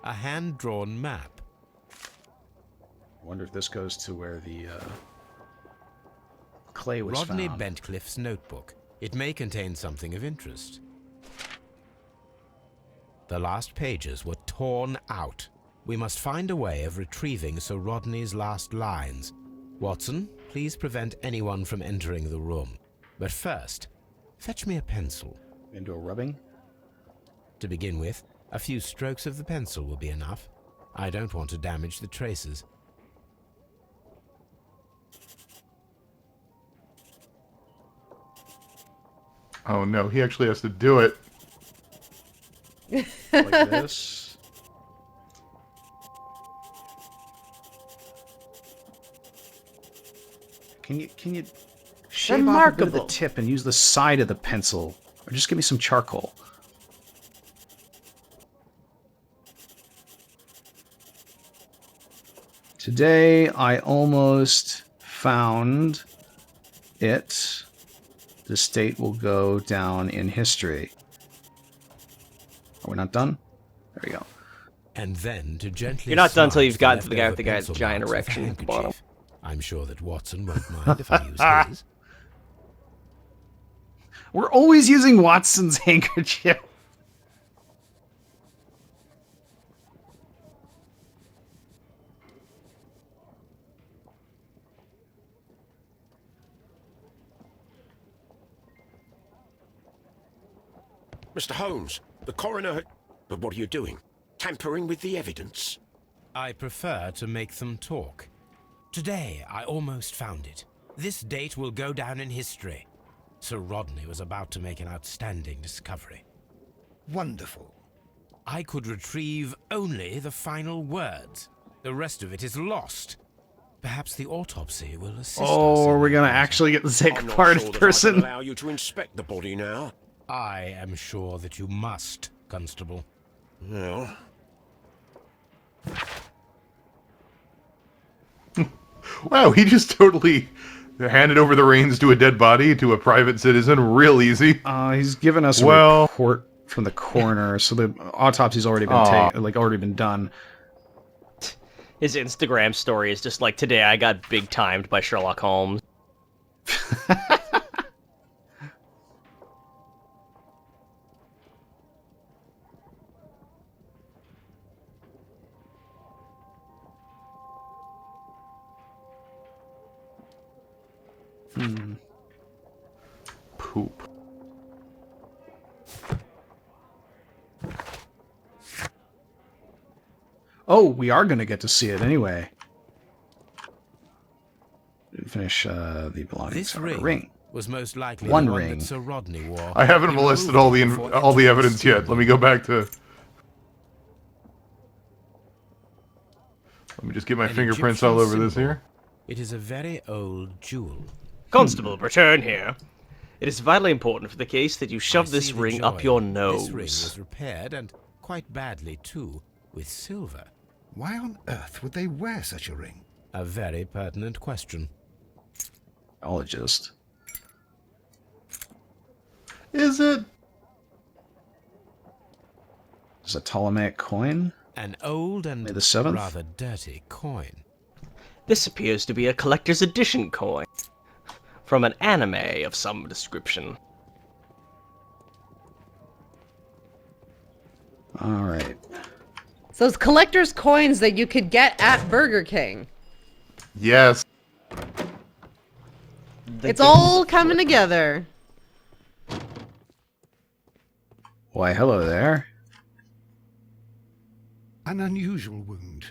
A hand-drawn map. I wonder if this goes to where the clay was Rodney found. Bentcliffe's notebook. It may contain something of interest. The last pages were torn out. We must find a way of retrieving Sir Rodney's last lines. Watson, please prevent anyone from entering the room. But first, fetch me a pencil. Into a rubbing? To begin with, a few strokes of the pencil will be enough. I don't want to damage the traces. Oh no, he actually has to do it. Like this. Can you shave off a bit of the tip and use the side of the pencil? Or just give me some charcoal. Today I almost found it. The state will go down in history. Are we not done? There we go. And then to gently. You're not done until you've smudge gotten to the guy with the guy's leftover giant pencil marks with a erection at the bottom. handkerchief. I'm sure that Watson won't mind if I use his. We're always using Watson's handkerchief. Mr. Holmes, the coroner... But what are you doing? Tampering with the evidence? I prefer to make them talk. Today, I almost found it. This date will go down in history. Sir Rodney was about to make an outstanding discovery. Wonderful. I could retrieve only the final words. The rest of it is lost. Perhaps the autopsy will assist us. Oh, are we gonna actually get the take I'm not apart sure that I person? can allow you to inspect the body now. I am sure that you must, Constable. Well... Wow, he just totally handed over the reins to a dead body, to a private citizen, real easy. He's given us a report from the coroner, so the autopsy's already been already been done. His Instagram story is just like, today I got big timed by Sherlock Holmes. Poop. Oh, we are going to get to see it anyway. Didn't finish the belongings. This of a ring was most likely One the one ring. that Sir Rodney wore. I haven't molested all the evidence yet. Let me go back to... Let me just get my fingerprints all over this here. It is a very old jewel. Constable, return here. It is vitally important for the case that you shove I this see the ring joy. up your nose. This ring was repaired, and quite badly too, with silver. Why on earth would they wear such a ring? A very pertinent question. Ologist. Is it? Is a Ptolemaic coin? An old and May the 7th? rather dirty coin. This appears to be a collector's edition coin. From an anime of some description. Alright. So it's collector's coins that you could get at Burger King. Yes. It's all coming together. Why, hello there. An unusual wound,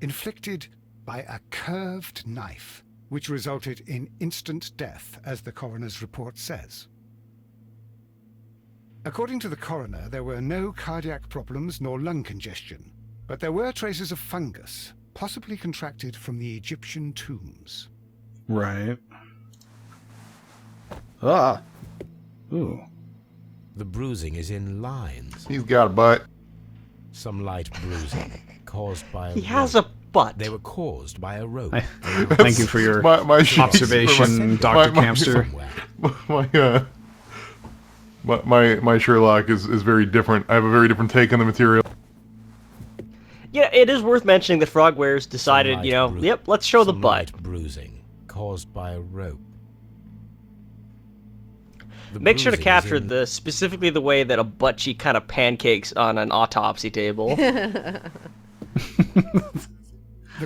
inflicted by a curved knife, which resulted in instant death, as the coroner's report says. According to the coroner, there were no cardiac problems nor lung congestion, but there were traces of fungus, possibly contracted from the Egyptian tombs. Right. Ah. Ooh. The bruising is in lines. He's got a butt. Some light bruising caused by a He has a butt. They were caused by a rope. Thank you for your my observation, Dr. Campster. My Sherlock is very different. I have a very different take on the material. Yeah, it is worth mentioning that Frogwares decided, Some you know, light yep, let's show the some butt. light bruising caused by a rope. The Make sure to bruising is capture in- specifically the way that a butt cheek kind of pancakes on an autopsy table. The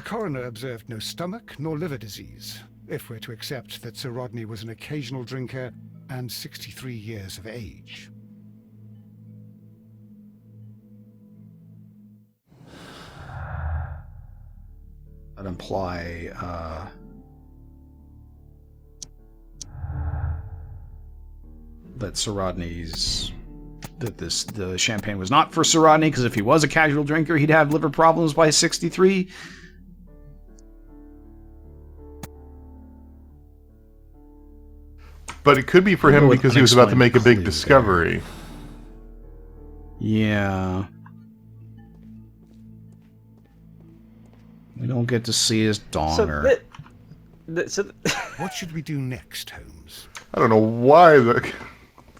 coroner observed no stomach nor liver disease, if we're to accept that Sir Rodney was an occasional drinker and 63 years of age. That imply that Sir Rodney's the champagne was not for Sir Rodney, because if he was a casual drinker, he'd have liver problems by 63. But it could be for him With because he was about to unexplained make a big clue discovery. Yeah. We don't get to see his donger. What should we do next, Holmes? I don't know why the...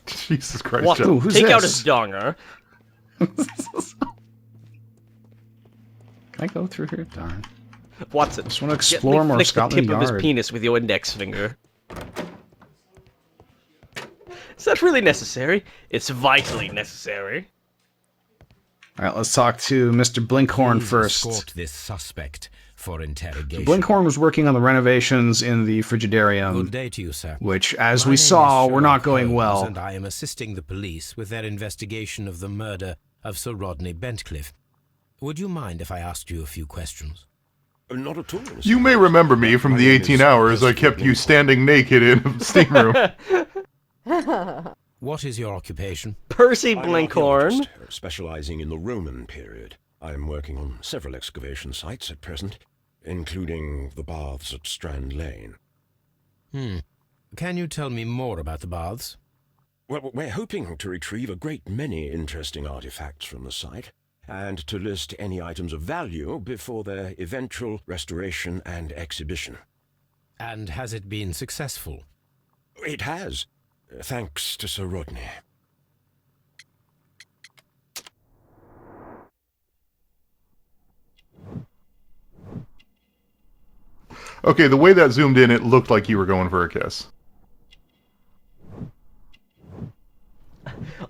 Jesus Christ, What? Jeff. Ooh, who's Take out this? his donger. Can I go through here? Darn. Watson, Just want to gently explore more flick the Scotland tip of his Yard. penis with your index finger. Is that really necessary? It's vitally necessary. All right, let's talk to Mr. Blinkhorn Please first. escort this suspect for interrogation. Blinkhorn was working on the renovations in the Frigidarium, Good day to you, sir. which, as My we name saw, is were not Sherlock going Holmes, well. And I am assisting the police with their investigation of the murder of Sir Rodney Bentcliffe. Would you mind if I asked you a few questions? Not at all. You may remember me from the 18 hours I kept you standing naked in a steam room. What is your occupation? Percy I'm an Blinkhorn. archaeologist, specializing in the Roman period. I am working on several excavation sites at present, including the baths at Strand Lane. Can you tell me more about the baths? Well, we're hoping to retrieve a great many interesting artifacts from the site, and to list any items of value before their eventual restoration and exhibition. And has it been successful? It has, thanks to Sir Rodney. Okay, the way that zoomed in, it looked like you were going for a kiss.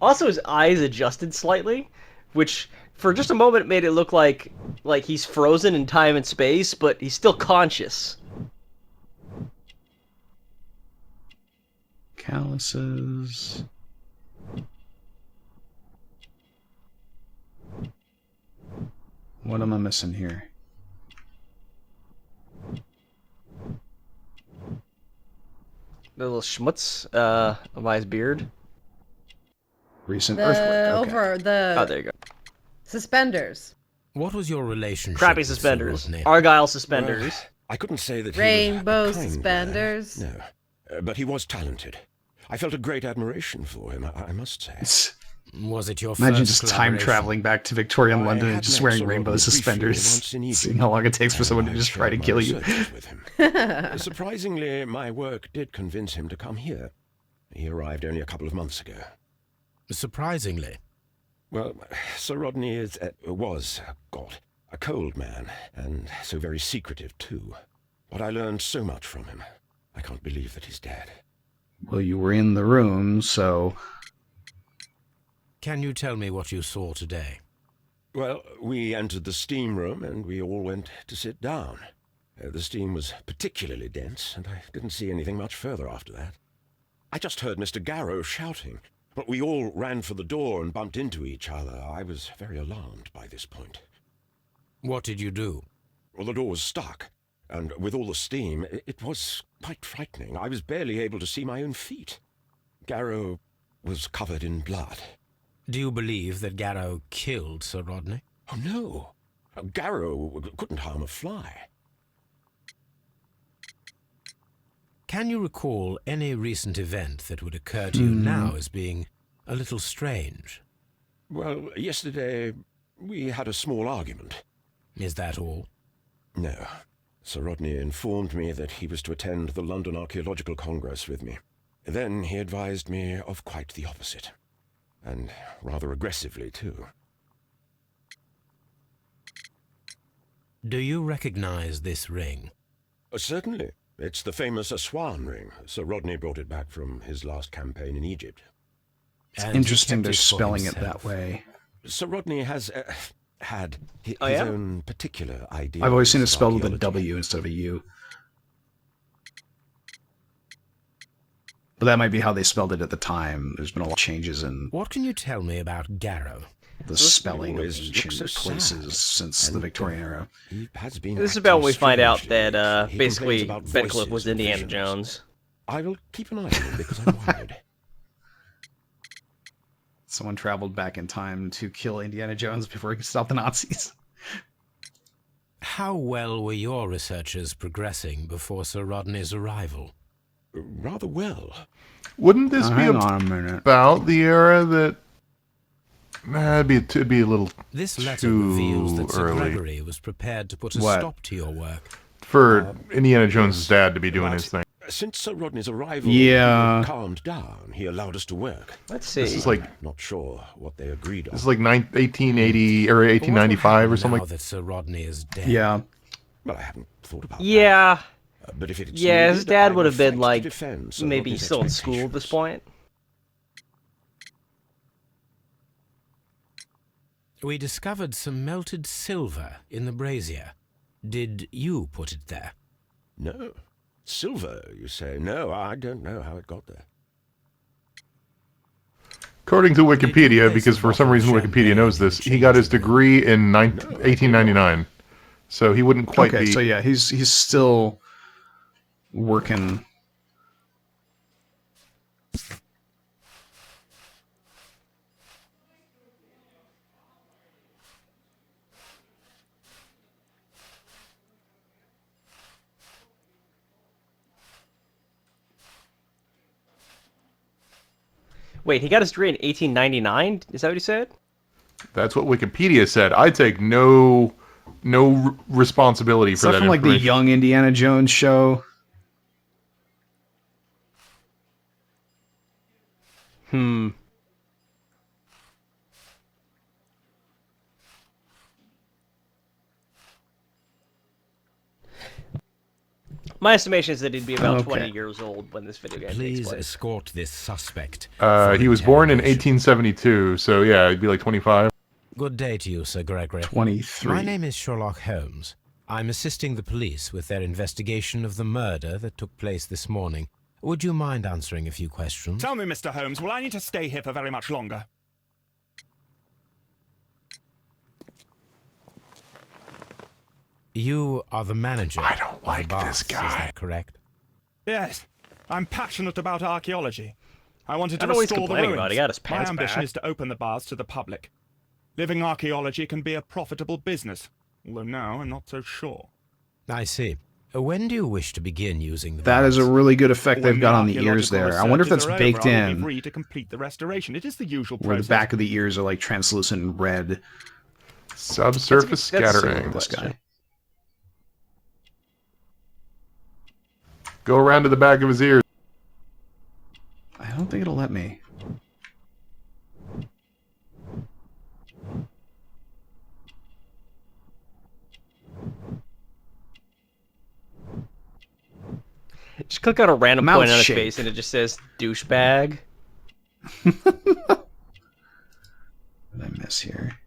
Also, his eyes adjusted slightly, which for just a moment made it look like he's frozen in time and space, but he's still conscious. Calluses. What am I missing here? The little schmutz by his beard. Recent The earthquake. Okay. over the Oh, there you go. suspenders. What was your relationship Crappy with Sir suspenders. Rodney? Argyle suspenders. I couldn't say that Rainbow he was a kind suspenders. man, no, but he was talented. I felt a great admiration for him, I must say. Was it your Imagine first just time collaboration? traveling back to Victorian I London and had just met wearing Sir rainbow Rodney briefly suspenders. once in Egypt, Seeing how long it takes for and someone to I just try to shared my kill you. researches with him. Surprisingly, my work did convince him to come here. He arrived only a couple of months ago. Surprisingly. Well, Sir Rodney was, God, a cold man, and so very secretive too. But I learned so much from him. I can't believe that he's dead. Well, you were in the room, so... Can you tell me what you saw today? Well, we entered the steam room and we all went to sit down. The steam was particularly dense, and I didn't see anything much further after that. I just heard Mr. Garrow shouting, but we all ran for the door and bumped into each other. I was very alarmed by this point. What did you do? Well, the door was stuck, and with all the steam, it was quite frightening. I was barely able to see my own feet. Garrow was covered in blood. Do you believe that Garrow killed Sir Rodney? Oh, no. Garrow couldn't harm a fly. Can you recall any recent event that would occur to you now as being a little strange? Well, yesterday we had a small argument. Is that all? No. Sir Rodney informed me that he was to attend the London Archaeological Congress with me. Then he advised me of quite the opposite. And rather aggressively, too. Do you recognize this ring? Certainly. It's the famous swan ring. Sir Rodney brought it back from his last campaign in Egypt. It's And he interesting kept they're it for spelling it himself. that way. Sir Rodney has had his yeah? own particular idea. I've always seen it of spelled with a archaeology. W instead of a U. But that might be how they spelled it at the time. There's been a lot of changes in What can you tell me about Garrow? the spelling of always look ancient so places sad. since the And, Victorian era. He has been This is acting about when we find out strangely. that He basically complains about Bedcliffe voices was and Indiana visions. Jones. I will keep an eye on him because I'm worried. Someone traveled back in time to kill Indiana Jones before he could stop the Nazis. How well were your researchers progressing before Sir Rodney's arrival? Rather well. Wouldn't this be Hang on a minute. about the era that... Nah, it'd be a little This letter too reveals that Sir early Gregory was prepared to put a What? stop to your work. for Indiana Jones' dad to be doing his thing. Since Sir Rodney's arrival, Yeah. he calmed down. He allowed us to work. Let's see. This is like Not sure what they agreed on. 1880 or But what will 1895 or happen something. now that Sir Rodney is dead? Yeah. Well, I haven't thought about Yeah, that. But if it's yeah, his needed, dad I would will have been fight to like defend Sir maybe Rodney's still in school at this expectations. point. We discovered some melted silver in the brazier. Did you put it there? No. Silver, you say? No, I don't know how it got there. According to Did you Wikipedia, place because a for some bottle of reason Wikipedia champagne knows in this, the he got his changing room? degree in 1899. So he wouldn't quite Okay, be... so yeah, he's still working. Wait, he got his degree in 1899? Is that what he said? That's what Wikipedia said. I take no responsibility Is for that that from like the information. Young Indiana Jones show? Hmm. My estimation is that he'd be about Okay. 20 years old when this video game takes Please place. escort this suspect. He for was born in interrogation. 1872, so yeah, he'd be like 25. Good day to you, Sir Gregory. 23. My name is Sherlock Holmes. I'm assisting the police with their investigation of the murder that took place this morning. Would you mind answering a few questions? Tell me, Mr. Holmes, will I need to stay here for very much longer? You are the manager. I don't of the like this baths, guy. Is that correct? Yes, I'm passionate about archaeology. I wanted to I know he's restore the complaining ruins. about it. He got his My pants ambition back. is to open the baths to the public. Living archaeology can be a profitable business, although now I'm not so sure. I see. When do you wish to begin using the That is a baths? really good effect When they've got on the archaeological ears there. I wonder if that's researches are baked over, I will be in, free to complete the restoration. It is the usual where the process. back of the ears are like translucent and red. Subsurface That's a scattering. This guy. Go around to the back of his ears. I don't think it'll let me. Just click on a random Mouth point on his shape. face and it just says douchebag. What did I miss here?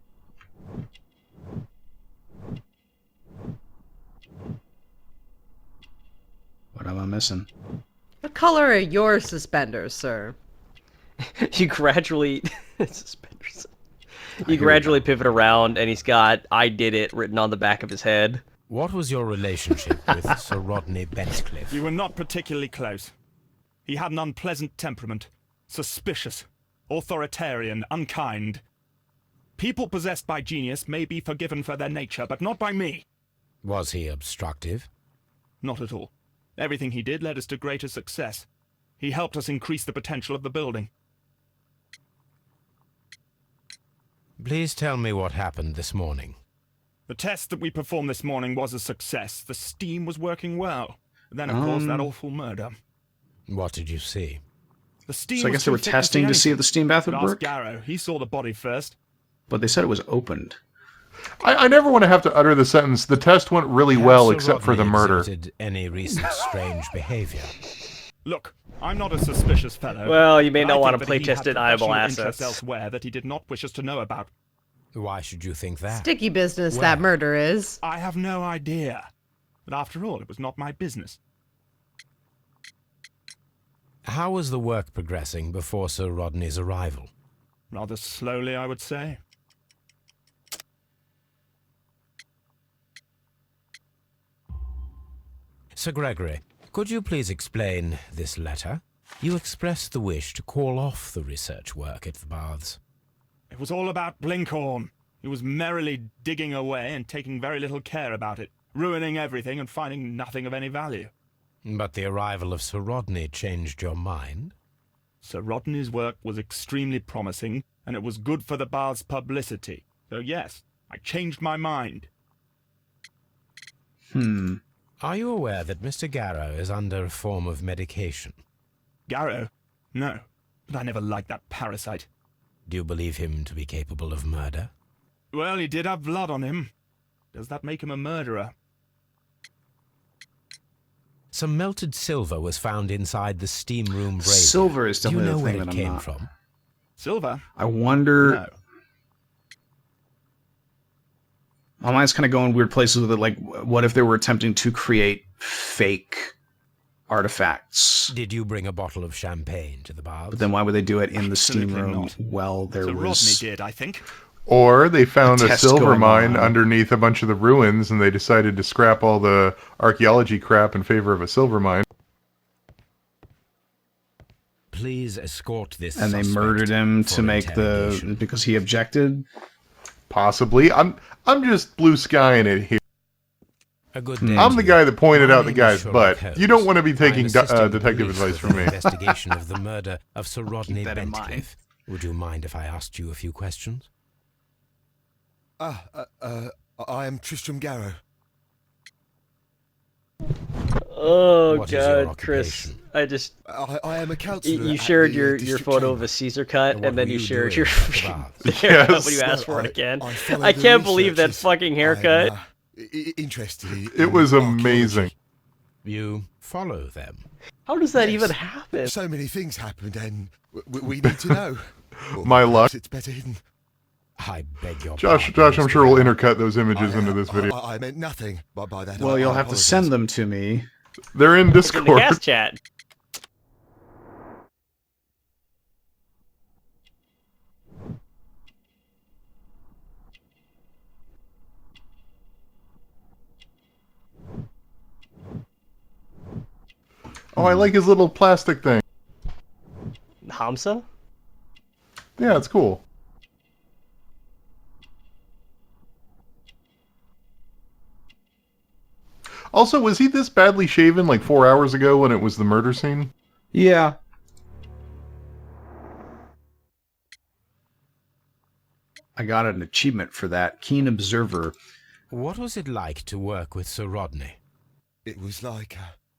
What am I missing? What color are your suspenders, sir? You gradually suspenders. Here You we gradually go. pivot around and he's got "I did it" written on the back of his head. What was your relationship with Sir Rodney Bedcliffe? We were not particularly close. He had an unpleasant temperament, suspicious, authoritarian, unkind. People possessed by genius may be forgiven for their nature, but not by me. Was he obstructive? Not at all. Everything he did led us to greater success. He helped us increase the potential of the building. Please tell me what happened this morning. The test that we performed this morning was a success. The steam was working well. Then, of course, that awful murder. What did you see? The steam So I was guess they too were thick testing to see if anything. the steam bath would But ask work? Garrow. He saw the body first. But they said it was opened. I never want to have to utter the sentence, the test went really well Has Sir except for the Rodney murder. exhibited any recent strange behavior? Look, I'm not a suspicious fellow. Well, you may but I not want think to that he had playtest deniable professional interests assets. elsewhere that he did not wish us to know about. Why should you think that? Sticky business, Well, that murder is. I have no idea. But after all, it was not my business. How was the work progressing before Sir Rodney's arrival? Rather slowly, I would say. Sir Gregory, could you please explain this letter? You expressed the wish to call off the research work at the baths. It was all about Blinkhorn. He was merrily digging away and taking very little care about it, ruining everything and finding nothing of any value. But the arrival of Sir Rodney changed your mind? Sir Rodney's work was extremely promising, and it was good for the bath's publicity. So yes, I changed my mind. Are you aware that Mr. Garrow is under a form of medication? Garrow? No, but I never liked that parasite. Do you believe him to be capable of murder? Well, he did have blood on him. Does that make him a murderer? Some melted silver was found inside the steam room brazier. Silver is Do you definitely know the where thing it that I'm came not. from? Silver? I wonder. No. My mind's kind of going weird places with it. Like, what if they were attempting to create fake artifacts? Did you bring a bottle of champagne to the baths? But then why would they do it in the steam Absolutely room not. while there Sir was... Rodney did, I think. Or they found a test silver going mine on. underneath a bunch of the ruins and they decided to scrap all the archaeology crap in favor of a silver mine. Please escort this And they suspect murdered him for to make the... interrogation. because he objected? Possibly. I'm just blue skying it here. A good day I'm to the you. guy that pointed My out the name is guy's Sherlock butt. Holmes. You don't want to be I'm taking assisting the detective police advice with from the me. investigation of the murder of Sir Rodney that in Bentcliffe. mind. Would you mind if I asked you a few questions? I am Tristram Garrow. Oh What is your god, Chris. occupation? I just I am a counsellor. you at shared the, your district photo chamber. of a Caesar cut, What and then were you you shared doing your at the baths? haircut Yes. when you asked for it Well, again. follow I the can't believe that researchers. fucking haircut. I'm, interested in It was archaeology. amazing. You follow them. How does that Yes. even happen? So many things happened, and we need to know. Or My perhaps luck. It's better hidden. I beg your Josh, pardon, I'm Mr. sure we'll Garrow. intercut those images into this video. I meant nothing by that. Well, I you'll have to apologise. send them to me. They're in It's in the Discord. gas chat. Oh, I like his little plastic thing. Hamza? Yeah, it's cool. Also, was he this badly shaven like 4 hours ago when it was the murder scene? Yeah. I got an achievement for that. Keen observer. What was it like to work with Sir Rodney? It was like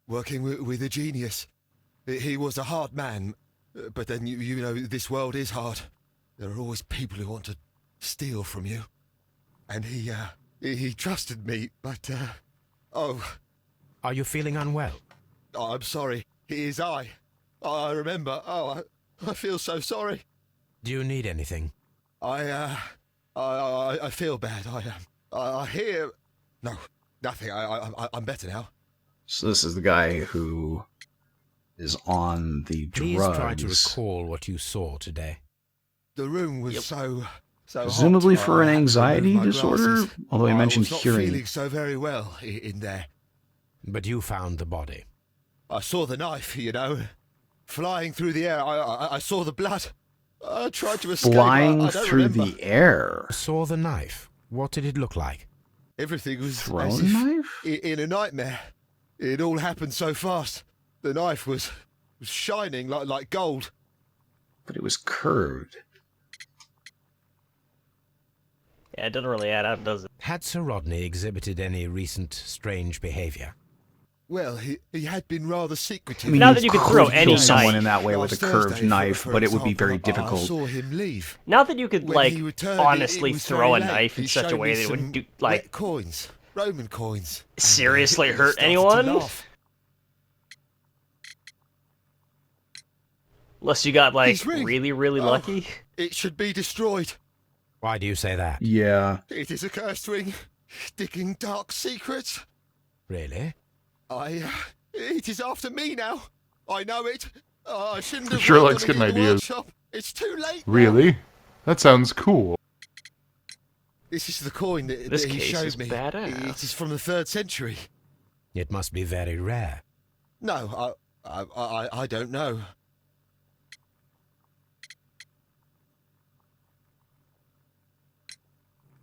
working with a genius. He was a hard man, but then you know this world is hard. There are always people who want to steal from you, and he trusted me. But Are you feeling unwell? I'm sorry. It is I. I remember. I feel so sorry. Do you need anything? I feel bad. I hear. No, nothing. I'm better now. So this is the guy who is on the Please drugs. try to recall what you saw today. The room was so Presumably hot, for an I had to anxiety remove my disorder? glasses. Although he mentioned I was not hearing. feeling so very well in there. But you found the body. I saw the knife, flying through the air. I saw the blood. I tried to escape. Flying I don't through remember. the air. Saw the knife. What did it look like? Everything was as Throwing if knife? in a nightmare. It all happened so fast. The knife was shining like gold. But it was curved. Yeah, it doesn't really add up, does it? Had Sir Rodney exhibited any recent strange behavior? Well, he had been rather secretive. I mean, Now that you could throw could any kill someone knife. in that way with a Last curved Thursday, knife, but it would be very example, I difficult. saw him leave. Now that you could, When like, he returned, honestly it was throw a very late. knife in He such a showed way me that it some wouldn't do, wet like, coins, Roman coins. And, seriously he hurt started to anyone? laugh. unless you got, like, His ring. really, really Oh. lucky. It should be destroyed. Why do you say that? Yeah. It is a cursed ring, digging dark secrets. Really? It is after me now. I know it. I shouldn't have. Sherlock's worked on it getting in the ideas. workshop. It's too late. now. Really? That sounds cool. This is the coin that, This that he case showed is me. badass. It is from the 3rd century. It must be very rare. No, I don't know.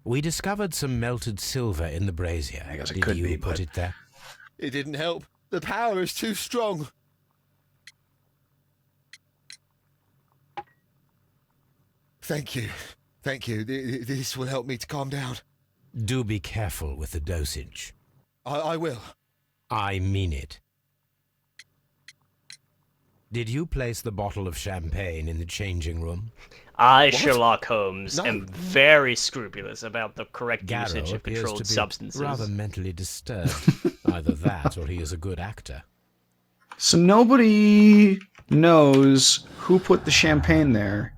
We discovered some melted silver in the brazier. I guess it Did could you be, put but- it there? It didn't help. The power is too strong. Thank you. Thank you. This will help me to calm down. Do be careful with the dosage. I will. I mean it. Did you place the bottle of champagne in the changing room? I, What? Sherlock Holmes, No. am very scrupulous about the correct Garrow usage of appears controlled to be substances. rather mentally disturbed. Either that or he is a good actor. So nobody knows who put the champagne there.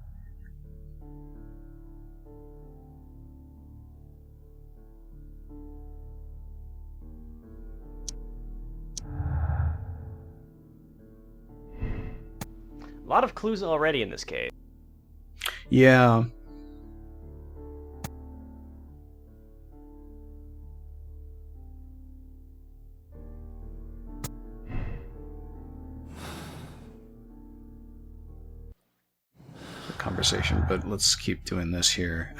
A lot of clues already in this case. Yeah. Conversation, but let's keep doing this here.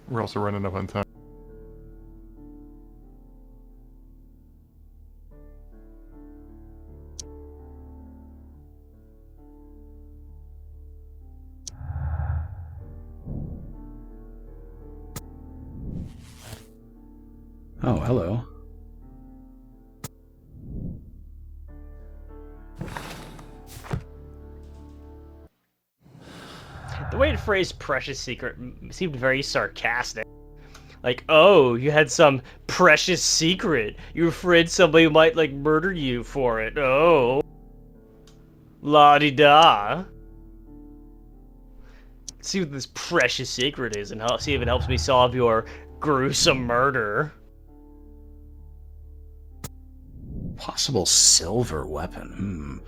We're also running up on time. Oh, hello. The way it phrased precious secret seemed very sarcastic. Like, oh, you had some precious secret. You're afraid somebody might, like, murder you for it. Oh. La-di-da. See what this precious secret is and see if it helps me solve your gruesome murder. Possible silver weapon.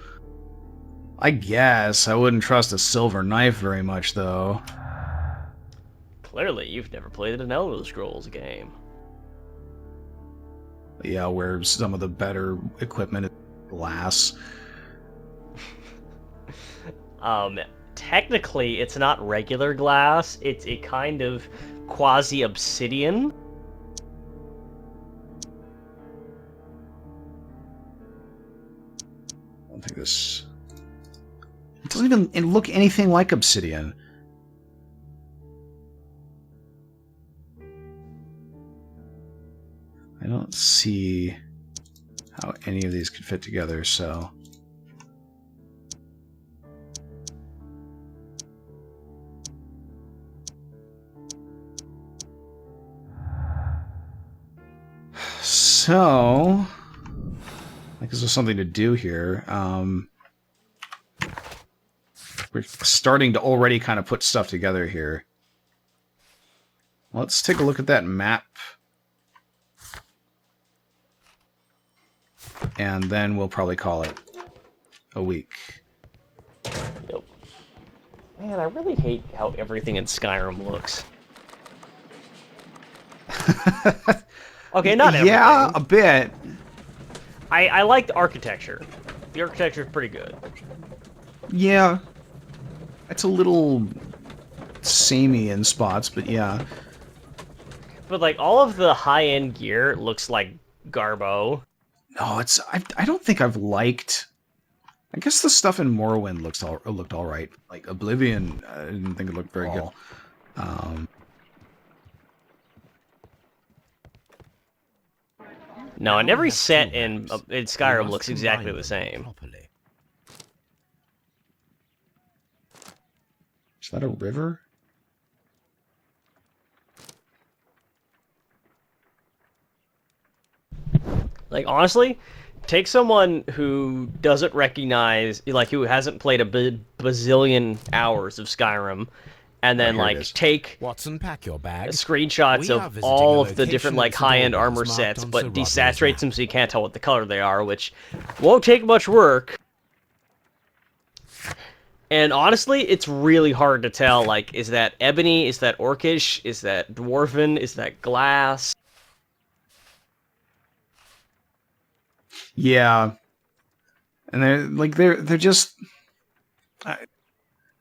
I guess I wouldn't trust a silver knife very much, though. Clearly, you've never played an Elder Scrolls game. Yeah, where some of the better equipment is glass. Technically, it's not regular glass. It's a kind of quasi-obsidian. I don't think this... It doesn't even look anything like obsidian. I don't see how any of these could fit together, so... So... I guess there's something to do here. We're starting to already kind of put stuff together here. Let's take a look at that map. And then we'll probably call it a week. Yep. Man, I really hate how everything in Skyrim looks. Okay, not everything. Yeah, a bit. I like the architecture. The architecture is pretty good. Yeah. It's a little samey in spots, but yeah. But like all of the high-end gear looks like Garbo. No, it's I don't think I've liked I guess the stuff in Morrowind looked all right. Like Oblivion, I didn't think it looked very good. No, and every set in Skyrim looks exactly the same. Properly. Is that a river? Like, honestly, take someone who doesn't recognize, like, who hasn't played a bazillion hours of Skyrim, and then, here it like, is. take Watson, pack your bag. screenshots We are of visiting all a of the different, location like, at St. high-end Albans armor marked sets, on but Sir Rodney's desaturate map. them so you can't tell what the color they are, which won't take much work. And honestly, it's really hard to tell, like, is that ebony, is that orcish, is that dwarven, is that glass? Yeah, and they're just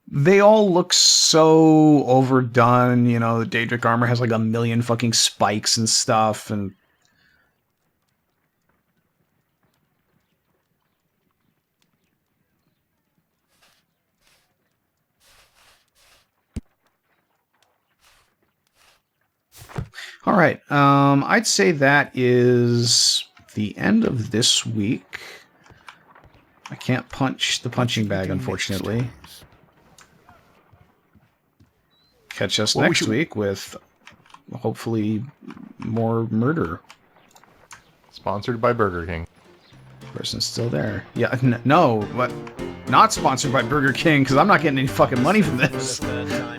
they all look so overdone. You know, the Daedric armor has like a million fucking spikes and stuff, and all right. I'd say that is the end of this week. I can't punch the punching bag, unfortunately. Catch us next week with hopefully more murder. Sponsored by Burger King. Person's still there. Yeah, no, but not sponsored by Burger King because I'm not getting any fucking money from this. For the third time